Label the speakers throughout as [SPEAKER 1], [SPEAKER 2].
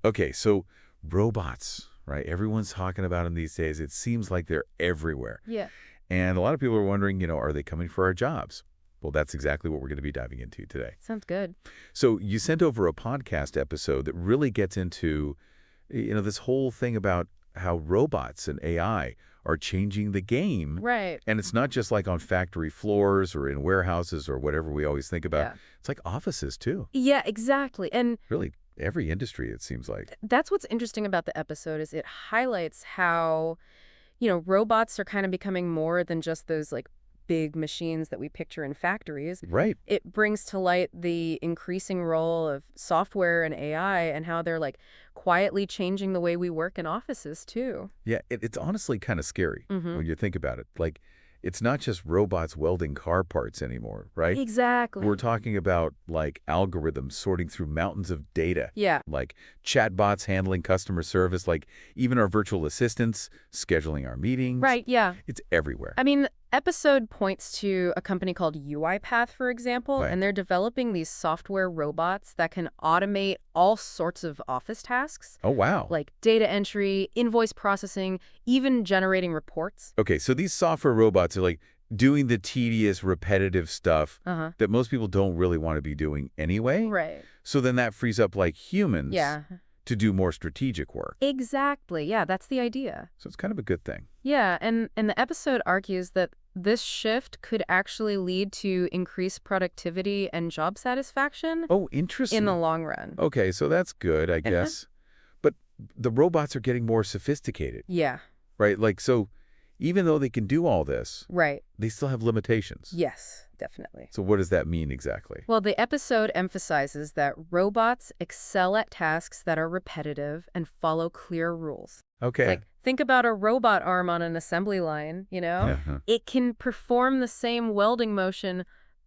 [SPEAKER 1] Okay, so robots, right? Everyone's talking about them these days. It seems like they're everywhere.
[SPEAKER 2] Yeah.
[SPEAKER 1] And a lot of people are wondering, are they coming for our jobs? Well, that's exactly what we're going to be diving into today.
[SPEAKER 2] Sounds good.
[SPEAKER 1] So you sent over a podcast episode that really gets into, this whole thing about how robots and AI are changing the game.
[SPEAKER 2] Right.
[SPEAKER 1] And it's not just like on factory floors or in warehouses or whatever we always think about.
[SPEAKER 2] Yeah.
[SPEAKER 1] It's like offices, too.
[SPEAKER 2] Yeah, exactly. And
[SPEAKER 1] Really, every industry, it seems like.
[SPEAKER 2] that's what's interesting about the episode is it highlights how, robots are kind of becoming more than just those like big machines that we picture in factories.
[SPEAKER 1] Right.
[SPEAKER 2] It brings to light the increasing role of software and AI and how they're like quietly changing the way we work in offices too.
[SPEAKER 1] Yeah, it's honestly kind of scary
[SPEAKER 2] Mm-hmm.
[SPEAKER 1] when you think about it. Like, it's not just robots welding car parts anymore, right?
[SPEAKER 2] Exactly.
[SPEAKER 1] We're talking about, like, algorithms sorting through mountains of data.
[SPEAKER 2] Yeah.
[SPEAKER 1] Like chatbots handling customer service, like even our virtual assistants scheduling our meetings.
[SPEAKER 2] Right, yeah.
[SPEAKER 1] It's everywhere.
[SPEAKER 2] I mean, the episode points to a company called UiPath, for example,
[SPEAKER 1] Right.
[SPEAKER 2] and they're developing these software robots that can automate all sorts of office tasks,
[SPEAKER 1] Oh, wow.
[SPEAKER 2] like data entry, invoice processing, even generating reports.
[SPEAKER 1] Okay, so these software robots are like doing the tedious, repetitive stuff
[SPEAKER 2] Uh-huh.
[SPEAKER 1] that most people don't really want to be doing anyway.
[SPEAKER 2] Right.
[SPEAKER 1] So then that frees up, like, humans
[SPEAKER 2] Yeah.
[SPEAKER 1] to do more strategic work.
[SPEAKER 2] Exactly. Yeah, that's the idea.
[SPEAKER 1] So it's kind of a good thing.
[SPEAKER 2] Yeah, and the episode argues that this shift could actually lead to increased productivity and job satisfaction
[SPEAKER 1] Oh, interesting.
[SPEAKER 2] in the long run.
[SPEAKER 1] Okay, so that's good, I guess. But the robots are getting more sophisticated,
[SPEAKER 2] Yeah,
[SPEAKER 1] right? Like, so even though they can do all this,
[SPEAKER 2] right.
[SPEAKER 1] they still have limitations.
[SPEAKER 2] Yes, definitely.
[SPEAKER 1] So what does that mean exactly?
[SPEAKER 2] Well, the episode emphasizes that robots excel at tasks that are repetitive and follow clear rules.
[SPEAKER 1] Okay.
[SPEAKER 2] Like, think about a robot arm on an assembly line,
[SPEAKER 1] Uh-huh.
[SPEAKER 2] It can perform the same welding motion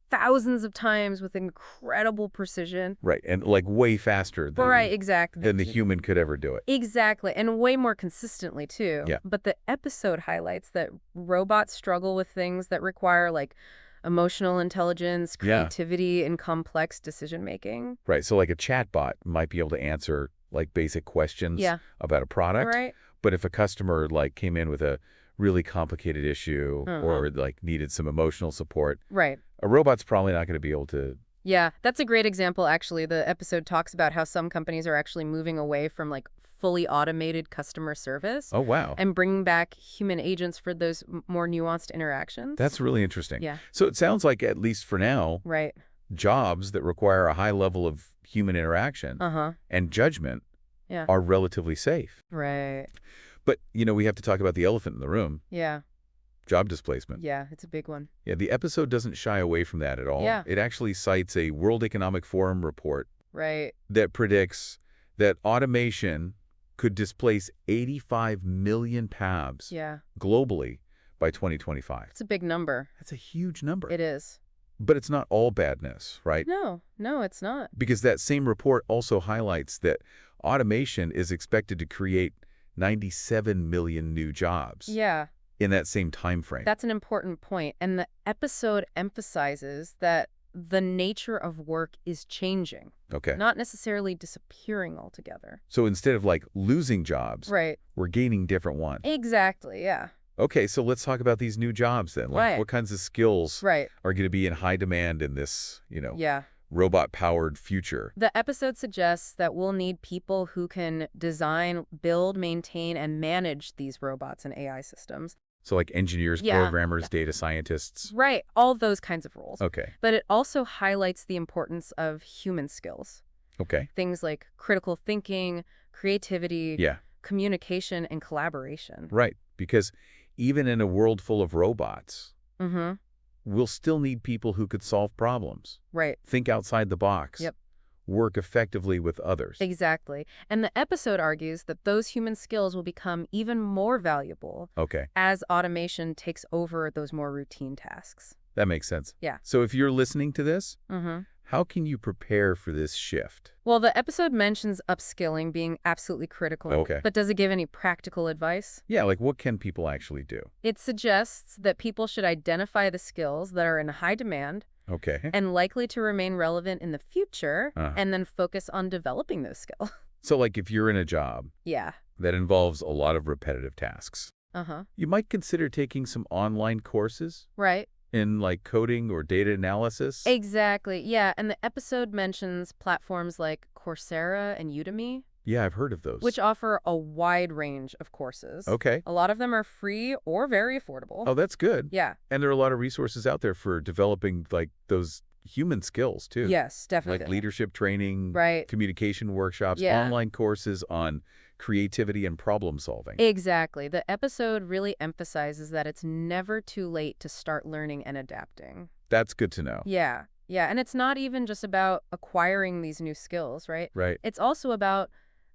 [SPEAKER 2] thousands of times with incredible precision.
[SPEAKER 1] Right, and like way faster
[SPEAKER 2] Right, exactly.
[SPEAKER 1] than the human could ever do it.
[SPEAKER 2] Exactly, and way more consistently, too.
[SPEAKER 1] Yeah.
[SPEAKER 2] But the episode highlights that robots struggle with things that require, like, emotional intelligence,
[SPEAKER 1] Yeah.
[SPEAKER 2] creativity, and complex decision-making.
[SPEAKER 1] Right, so like a chatbot might be able to answer like basic questions
[SPEAKER 2] Yeah.
[SPEAKER 1] about a product.
[SPEAKER 2] Right?
[SPEAKER 1] But if a customer like came in with a really complicated issue or like needed some emotional support,
[SPEAKER 2] Right.
[SPEAKER 1] a robot's probably not going to be able to.
[SPEAKER 2] Yeah, that's a great example, actually. The episode talks about how some companies are actually moving away from, like, fully automated customer service
[SPEAKER 1] Oh, wow.
[SPEAKER 2] and bringing back human agents for those more nuanced interactions.
[SPEAKER 1] That's really interesting.
[SPEAKER 2] Yeah.
[SPEAKER 1] So it sounds like, at least for now,
[SPEAKER 2] Right.
[SPEAKER 1] jobs that require a high level of human interaction
[SPEAKER 2] Uh-huh.
[SPEAKER 1] and judgment
[SPEAKER 2] Yeah.
[SPEAKER 1] are relatively safe.
[SPEAKER 2] Right.
[SPEAKER 1] But, we have to talk about the elephant in the room,
[SPEAKER 2] Yeah.
[SPEAKER 1] job displacement.
[SPEAKER 2] Yeah, it's a big one.
[SPEAKER 1] Yeah, the episode doesn't shy away from that at all.
[SPEAKER 2] Yeah.
[SPEAKER 1] It actually cites a World Economic Forum report
[SPEAKER 2] Right.
[SPEAKER 1] that predicts that automation could displace 85 million PABs
[SPEAKER 2] Yeah.
[SPEAKER 1] globally by 2025.
[SPEAKER 2] It's a big number.
[SPEAKER 1] That's a huge number.
[SPEAKER 2] It is.
[SPEAKER 1] But it's not all badness, right?
[SPEAKER 2] No, it's not.
[SPEAKER 1] Because that same report also highlights that automation is expected to create 97 million new jobs
[SPEAKER 2] Yeah,
[SPEAKER 1] in that same time frame.
[SPEAKER 2] that's an important point. And the episode emphasizes that the nature of work is changing,
[SPEAKER 1] Okay.
[SPEAKER 2] not necessarily disappearing altogether.
[SPEAKER 1] So instead of like losing jobs,
[SPEAKER 2] Right.
[SPEAKER 1] we're gaining different ones.
[SPEAKER 2] Exactly, yeah.
[SPEAKER 1] Okay, so let's talk about these new jobs then. Like,
[SPEAKER 2] Right.
[SPEAKER 1] what kinds of skills
[SPEAKER 2] Right.
[SPEAKER 1] are going to be in high demand in this,
[SPEAKER 2] Yeah.
[SPEAKER 1] robot-powered future?
[SPEAKER 2] The episode suggests that we'll need people who can design, build, maintain, and manage these robots and AI systems.
[SPEAKER 1] So like engineers,
[SPEAKER 2] Yeah.
[SPEAKER 1] programmers, data scientists.
[SPEAKER 2] Right, all those kinds of roles.
[SPEAKER 1] Okay.
[SPEAKER 2] But it also highlights the importance of human skills.
[SPEAKER 1] Okay.
[SPEAKER 2] Things like critical thinking, creativity,
[SPEAKER 1] Yeah.
[SPEAKER 2] communication, and collaboration.
[SPEAKER 1] Right. Because even in a world full of robots,
[SPEAKER 2] Mm-hmm.
[SPEAKER 1] we'll still need people who could solve problems,
[SPEAKER 2] Right.
[SPEAKER 1] think outside the box,
[SPEAKER 2] Yep.
[SPEAKER 1] work effectively with others.
[SPEAKER 2] Exactly. And the episode argues that those human skills will become even more valuable
[SPEAKER 1] Okay.
[SPEAKER 2] as automation takes over those more routine tasks.
[SPEAKER 1] That makes sense.
[SPEAKER 2] Yeah.
[SPEAKER 1] So if you're listening to this,
[SPEAKER 2] Mm-hmm.
[SPEAKER 1] how can you prepare for this shift?
[SPEAKER 2] Well, the episode mentions upskilling being absolutely critical.
[SPEAKER 1] Okay.
[SPEAKER 2] But does it give any practical advice?
[SPEAKER 1] Yeah, like what can people actually do?
[SPEAKER 2] It suggests that people should identify the skills that are in high demand
[SPEAKER 1] Okay.
[SPEAKER 2] and likely to remain relevant in the future,
[SPEAKER 1] Uh-huh.
[SPEAKER 2] and then focus on developing those skills.
[SPEAKER 1] So like if you're in a job
[SPEAKER 2] Yeah.
[SPEAKER 1] that involves a lot of repetitive tasks,
[SPEAKER 2] Uh-huh.
[SPEAKER 1] you might consider taking some online courses
[SPEAKER 2] Right.
[SPEAKER 1] in like coding or data analysis.
[SPEAKER 2] Exactly. Yeah, and the episode mentions platforms like Coursera and Udemy,
[SPEAKER 1] Yeah, I've heard of
[SPEAKER 2] which
[SPEAKER 1] those.
[SPEAKER 2] offer a wide range of courses.
[SPEAKER 1] Okay.
[SPEAKER 2] A lot of them are free or very affordable.
[SPEAKER 1] Oh, that's good.
[SPEAKER 2] Yeah.
[SPEAKER 1] And there are a lot of resources out there for developing like those human skills too,
[SPEAKER 2] Yes,
[SPEAKER 1] like
[SPEAKER 2] definitely.
[SPEAKER 1] leadership training,
[SPEAKER 2] Right.
[SPEAKER 1] communication workshops,
[SPEAKER 2] Yeah.
[SPEAKER 1] online courses on creativity and problem solving.
[SPEAKER 2] Exactly. The episode really emphasizes that it's never too late to start learning and adapting.
[SPEAKER 1] That's good to know.
[SPEAKER 2] Yeah. Yeah, and it's not even just about acquiring these new skills, right?
[SPEAKER 1] Right.
[SPEAKER 2] It's also about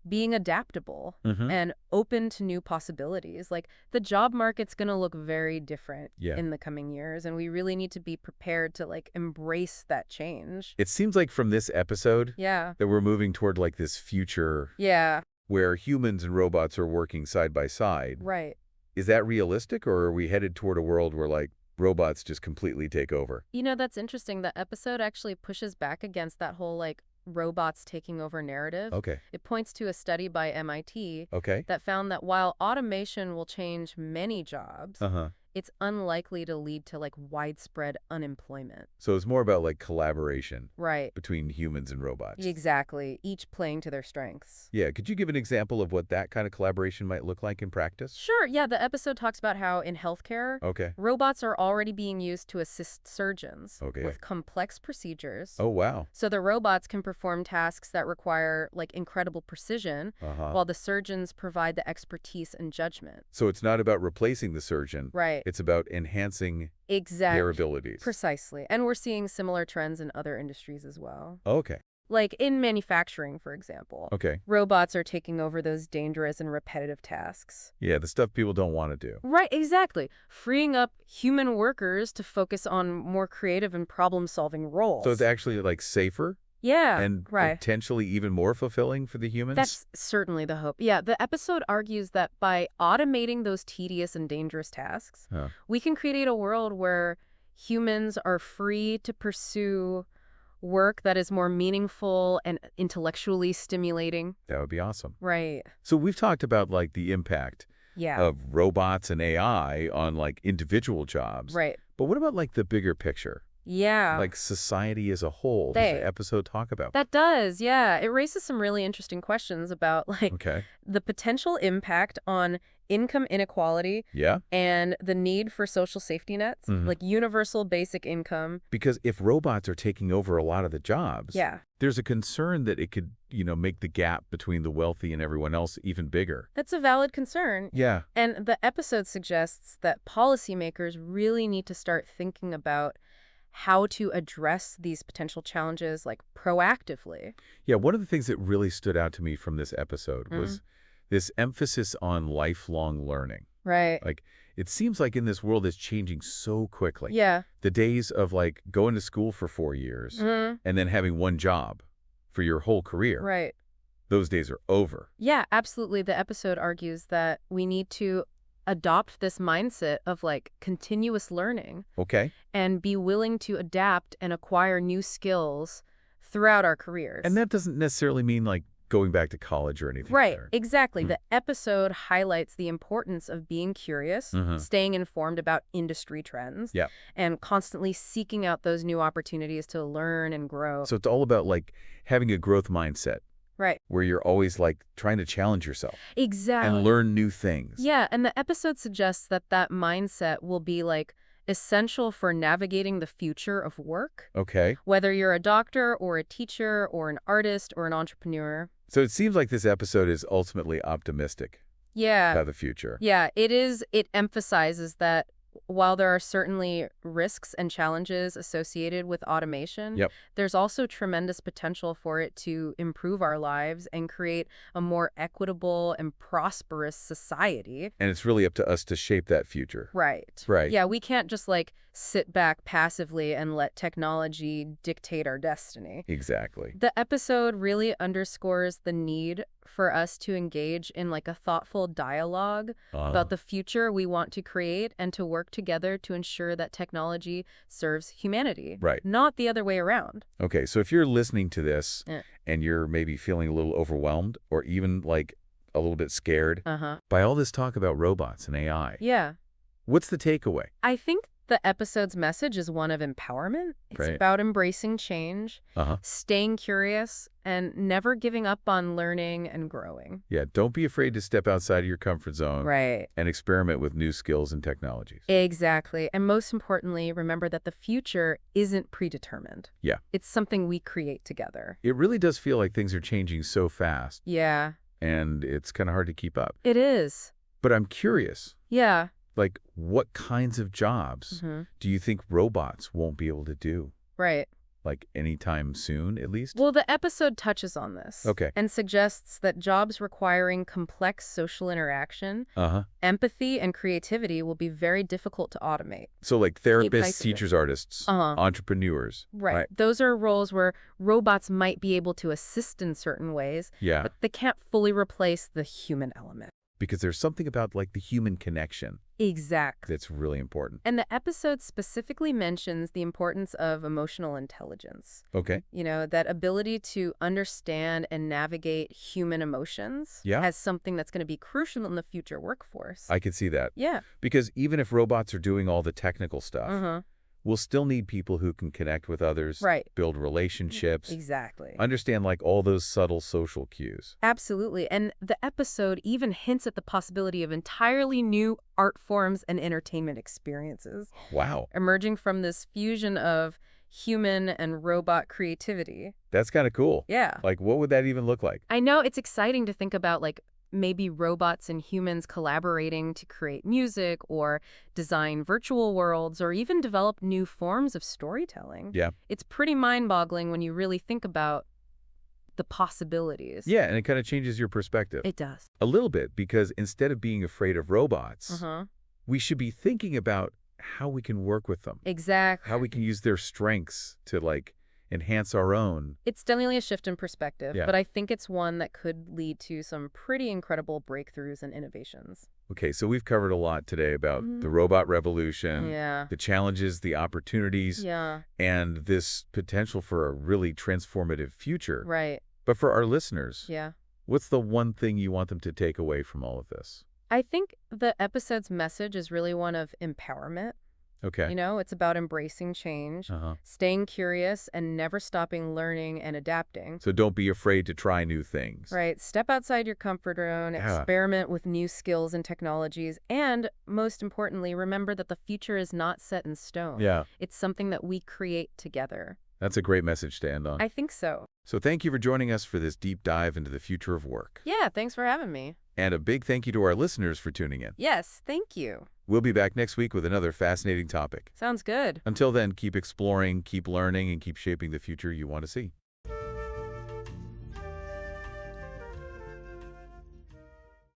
[SPEAKER 2] being adaptable
[SPEAKER 1] Mm-hmm.
[SPEAKER 2] and open to new possibilities. Like the job market's going to look very different
[SPEAKER 1] Yeah.
[SPEAKER 2] in the coming years, and we really need to be prepared to like embrace that change.
[SPEAKER 1] It seems like from this episode
[SPEAKER 2] Yeah.
[SPEAKER 1] that we're moving toward like this future
[SPEAKER 2] Yeah.
[SPEAKER 1] where humans and robots are working side by side.
[SPEAKER 2] Right.
[SPEAKER 1] Is that realistic, or are we headed toward a world where like robots just completely take over?
[SPEAKER 2] You know, that's interesting. The episode actually pushes back against that whole like robots taking over narrative.
[SPEAKER 1] Okay.
[SPEAKER 2] It points to a study by MIT
[SPEAKER 1] Okay.
[SPEAKER 2] that found that while automation will change many jobs,
[SPEAKER 1] Uh-huh.
[SPEAKER 2] it's unlikely to lead to like widespread unemployment.
[SPEAKER 1] So it's more about like collaboration
[SPEAKER 2] Right.
[SPEAKER 1] between humans and robots.
[SPEAKER 2] Exactly. Each playing to their strengths.
[SPEAKER 1] Yeah, could you give an example of what that kind of collaboration might look like in practice?
[SPEAKER 2] Sure. Yeah. The episode talks about how in healthcare,
[SPEAKER 1] Okay.
[SPEAKER 2] robots are already being used to assist surgeons
[SPEAKER 1] Okay.
[SPEAKER 2] with complex procedures.
[SPEAKER 1] Oh, wow.
[SPEAKER 2] So the robots can perform tasks that require like incredible precision,
[SPEAKER 1] Uh-huh.
[SPEAKER 2] while the surgeons provide the expertise and judgment.
[SPEAKER 1] So it's not about replacing the surgeon.
[SPEAKER 2] Right.
[SPEAKER 1] It's about enhancing their
[SPEAKER 2] Exactly.
[SPEAKER 1] abilities.
[SPEAKER 2] Precisely. And we're seeing similar trends in other industries as well.
[SPEAKER 1] Okay.
[SPEAKER 2] Like in manufacturing, for example.
[SPEAKER 1] Okay.
[SPEAKER 2] Robots are taking over those dangerous and repetitive tasks.
[SPEAKER 1] Yeah, the stuff people don't want to do.
[SPEAKER 2] Right, exactly. Freeing up human workers to focus on more creative and problem-solving roles.
[SPEAKER 1] So it's actually like safer
[SPEAKER 2] yeah,
[SPEAKER 1] and
[SPEAKER 2] right.
[SPEAKER 1] potentially even more fulfilling for the humans?
[SPEAKER 2] That's certainly the hope. Yeah, the episode argues that by automating those tedious and dangerous tasks,
[SPEAKER 1] Huh.
[SPEAKER 2] we can create a world where humans are free to pursue work that is more meaningful and intellectually stimulating.
[SPEAKER 1] That would be awesome.
[SPEAKER 2] Right.
[SPEAKER 1] So we've talked about like the impact
[SPEAKER 2] Yeah.
[SPEAKER 1] of robots and AI on like individual jobs.
[SPEAKER 2] Right.
[SPEAKER 1] But what about like the bigger picture?
[SPEAKER 2] Yeah.
[SPEAKER 1] Like society as a whole? Does the episode talk about?
[SPEAKER 2] That does, yeah. It raises some really interesting questions about like
[SPEAKER 1] Okay.
[SPEAKER 2] the potential impact on income inequality
[SPEAKER 1] Yeah.
[SPEAKER 2] and the need for social safety nets,
[SPEAKER 1] Mhm.
[SPEAKER 2] like universal basic income.
[SPEAKER 1] Because if robots are taking over a lot of the jobs,
[SPEAKER 2] Yeah.
[SPEAKER 1] there's a concern that it could, make the gap between the wealthy and everyone else even bigger.
[SPEAKER 2] That's a valid concern.
[SPEAKER 1] Yeah.
[SPEAKER 2] And the episode suggests that policymakers really need to start thinking about how to address these potential challenges like proactively.
[SPEAKER 1] Yeah, one of the things that really stood out to me from this episode was this emphasis on lifelong learning.
[SPEAKER 2] Right.
[SPEAKER 1] Like, it seems like in this world that's changing so quickly.
[SPEAKER 2] Yeah.
[SPEAKER 1] The days of like going to school for 4 years and then having one job for your whole career,
[SPEAKER 2] Right.
[SPEAKER 1] those days are over.
[SPEAKER 2] Yeah, absolutely. The episode argues that we need to adopt this mindset of like continuous learning
[SPEAKER 1] Okay.
[SPEAKER 2] and be willing to adapt and acquire new skills throughout our careers.
[SPEAKER 1] And that doesn't necessarily mean like going back to college or anything.
[SPEAKER 2] Right,
[SPEAKER 1] there.
[SPEAKER 2] exactly. The episode highlights the importance of being curious, staying informed about industry trends,
[SPEAKER 1] Yeah.
[SPEAKER 2] and constantly seeking out those new opportunities to learn and grow.
[SPEAKER 1] So it's all about like having a growth mindset
[SPEAKER 2] Right.
[SPEAKER 1] where you're always like trying to challenge yourself
[SPEAKER 2] Exactly.
[SPEAKER 1] and learn new things.
[SPEAKER 2] Yeah, and the episode suggests that that mindset will be like essential for navigating the future of work,
[SPEAKER 1] Okay.
[SPEAKER 2] whether you're a doctor or a teacher or an artist or an entrepreneur.
[SPEAKER 1] So it seems like this episode is ultimately optimistic
[SPEAKER 2] Yeah.
[SPEAKER 1] about the future.
[SPEAKER 2] Yeah, it is. It emphasizes that while there are certainly risks and challenges associated with automation,
[SPEAKER 1] Yep.
[SPEAKER 2] there's also tremendous potential for it to improve our lives and create a more equitable and prosperous society.
[SPEAKER 1] And it's really up to us to shape that future.
[SPEAKER 2] Right.
[SPEAKER 1] Right.
[SPEAKER 2] Yeah, we can't just like sit back passively and let technology dictate our destiny.
[SPEAKER 1] Exactly.
[SPEAKER 2] The episode really underscores the need for us to engage in like a thoughtful dialogue about the future we want to create and to work together to ensure that technology serves humanity,
[SPEAKER 1] Right.
[SPEAKER 2] not the other way around.
[SPEAKER 1] Okay, so if you're listening to this
[SPEAKER 2] Yeah.
[SPEAKER 1] and you're maybe feeling a little overwhelmed or even like a little bit scared
[SPEAKER 2] Uh-huh.
[SPEAKER 1] by all this talk about robots and AI,
[SPEAKER 2] Yeah.
[SPEAKER 1] what's the takeaway?
[SPEAKER 2] I think the episode's message is one of empowerment. It's
[SPEAKER 1] Right.
[SPEAKER 2] about embracing change,
[SPEAKER 1] Uh-huh.
[SPEAKER 2] staying curious, and never giving up on learning and growing.
[SPEAKER 1] Yeah, don't be afraid to step outside of your comfort zone
[SPEAKER 2] Right.
[SPEAKER 1] and experiment with new skills and technologies.
[SPEAKER 2] Exactly. And most importantly, remember that the future isn't predetermined.
[SPEAKER 1] Yeah.
[SPEAKER 2] It's something we create together.
[SPEAKER 1] It really does feel like things are changing so fast,
[SPEAKER 2] Yeah,
[SPEAKER 1] and it's kind of hard to keep up.
[SPEAKER 2] it is.
[SPEAKER 1] But I'm curious,
[SPEAKER 2] Yeah.
[SPEAKER 1] like, what kinds of jobs do you think robots won't be able to do?
[SPEAKER 2] Right.
[SPEAKER 1] Like, anytime soon, at least?
[SPEAKER 2] Well, the episode touches on this.
[SPEAKER 1] Okay.
[SPEAKER 2] And suggests that jobs requiring complex social interaction,
[SPEAKER 1] Uh-huh.
[SPEAKER 2] empathy, and creativity will be very difficult to automate.
[SPEAKER 1] So, like,
[SPEAKER 2] nice
[SPEAKER 1] therapists,
[SPEAKER 2] of it.
[SPEAKER 1] teachers, artists, entrepreneurs.
[SPEAKER 2] Right. Those are roles where robots might be able to assist in certain ways,
[SPEAKER 1] Yeah,
[SPEAKER 2] but they can't fully replace the human element.
[SPEAKER 1] because there's something about, like, the human connection
[SPEAKER 2] Exactly.
[SPEAKER 1] that's really important.
[SPEAKER 2] And the episode specifically mentions the importance of emotional intelligence.
[SPEAKER 1] Okay.
[SPEAKER 2] You know, that ability to understand and navigate human emotions
[SPEAKER 1] Yeah.
[SPEAKER 2] as something that's going to be crucial in the future workforce.
[SPEAKER 1] I could see that.
[SPEAKER 2] Yeah.
[SPEAKER 1] Because even if robots are doing all the technical stuff,
[SPEAKER 2] Uh-huh.
[SPEAKER 1] we'll still need people who can connect with others,
[SPEAKER 2] Right.
[SPEAKER 1] build relationships,
[SPEAKER 2] Exactly.
[SPEAKER 1] understand, like, all those subtle social cues.
[SPEAKER 2] Absolutely. And the episode even hints at the possibility of entirely new art forms and entertainment experiences
[SPEAKER 1] Wow.
[SPEAKER 2] emerging from this fusion of human and robot creativity.
[SPEAKER 1] That's kind of cool.
[SPEAKER 2] Yeah.
[SPEAKER 1] Like, what would that even look like?
[SPEAKER 2] I know it's exciting to think about, like, maybe robots and humans collaborating to create music or design virtual worlds or even develop new forms of storytelling.
[SPEAKER 1] Yeah.
[SPEAKER 2] It's pretty mind-boggling when you really think about the possibilities.
[SPEAKER 1] Yeah, and it kind of changes your perspective.
[SPEAKER 2] It does.
[SPEAKER 1] A little bit, because instead of being afraid of robots,
[SPEAKER 2] Uh-huh.
[SPEAKER 1] we should be thinking about how we can work with them,
[SPEAKER 2] Exactly.
[SPEAKER 1] how we can use their strengths to, like, enhance our own.
[SPEAKER 2] It's definitely a shift in perspective,
[SPEAKER 1] Yeah.
[SPEAKER 2] but I think it's one that could lead to some pretty incredible breakthroughs and innovations.
[SPEAKER 1] Okay, so we've covered a lot today about the robot revolution,
[SPEAKER 2] Yeah.
[SPEAKER 1] the challenges, the opportunities,
[SPEAKER 2] Yeah.
[SPEAKER 1] and this potential for a really transformative future.
[SPEAKER 2] Right.
[SPEAKER 1] But for our listeners,
[SPEAKER 2] Yeah.
[SPEAKER 1] what's the one thing you want them to take away from all of this?
[SPEAKER 2] I think the episode's message is really one of empowerment.
[SPEAKER 1] Okay.
[SPEAKER 2] You know, it's about embracing change, staying curious, and never stopping learning and adapting.
[SPEAKER 1] So don't be afraid to try new things.
[SPEAKER 2] Right. Step outside your comfort zone,
[SPEAKER 1] Yeah.
[SPEAKER 2] experiment with new skills and technologies, and most importantly, remember that the future is not set in stone.
[SPEAKER 1] Yeah,
[SPEAKER 2] It's something that we create together.
[SPEAKER 1] that's a great message to end on.
[SPEAKER 2] I think so.
[SPEAKER 1] So thank you for joining us for this deep dive into the future of work.
[SPEAKER 2] Yeah, thanks for having me.
[SPEAKER 1] And a big thank you to our listeners for tuning in.
[SPEAKER 2] Yes, thank you.
[SPEAKER 1] We'll be back next week with another fascinating topic.
[SPEAKER 2] Sounds good.
[SPEAKER 1] Until then, keep exploring, keep learning, and keep shaping the future you want to see.